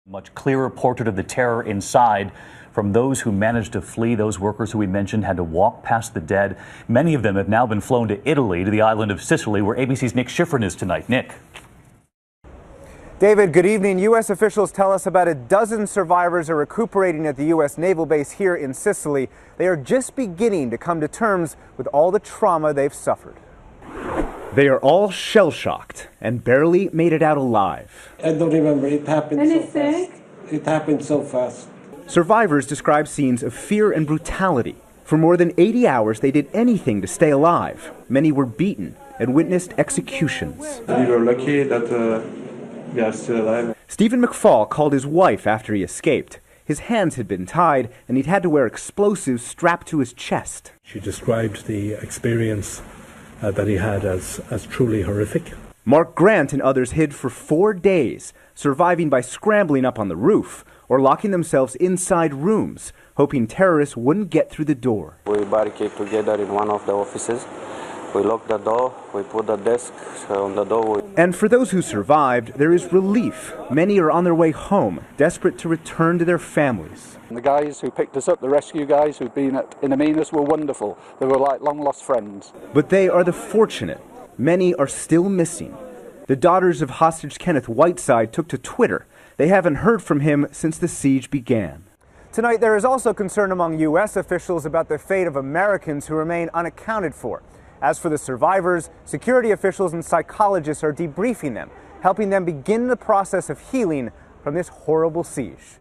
Much clearer portrait of the terror inside from those who managed to flee. Those workers who we mentioned had to walk past the dead. Many of them have now been flown to Italy, to the island of Sicily, where ABC's Nick Schifrin is tonight. Nick. David, good evening. U.S. officials tell us about a dozen survivors are recuperating at the U.S. naval base here in Sicily. They are just beginning to come to terms with all the trauma they've suffered. They are all shell-shocked and barely made it out alive. I don't remember. It happened so fast. It happened so fast. Survivors describe scenes of fear and brutality. For more than 80 hours, they did anything to stay alive. Many were beaten and witnessed executions. We were lucky that we are still alive. Stephen McFall called his wife after he escaped. His hands had been tied, and he'd had to wear explosives strapped to his chest. She described the experience that he had as truly horrific. Mark Grant and others hid for 4 days, surviving by scrambling up on the roof or locking themselves inside rooms, hoping terrorists wouldn't get through the door. We barricade together in one of the offices. We lock the door, we put the desk on the door. And for those who survived, there is relief. Many are on their way home, desperate to return to their families. The guys who picked us up, the rescue guys who've been in Aminas, were wonderful. They were like long-lost friends. But they are the fortunate. Many are still missing. The daughters of hostage Kenneth Whiteside took to Twitter. They haven't heard from him since the siege began. Tonight, there is also concern among U.S. officials about the fate of Americans who remain unaccounted for. As for the survivors, security officials and psychologists are debriefing them, helping them begin the process of healing from this horrible siege.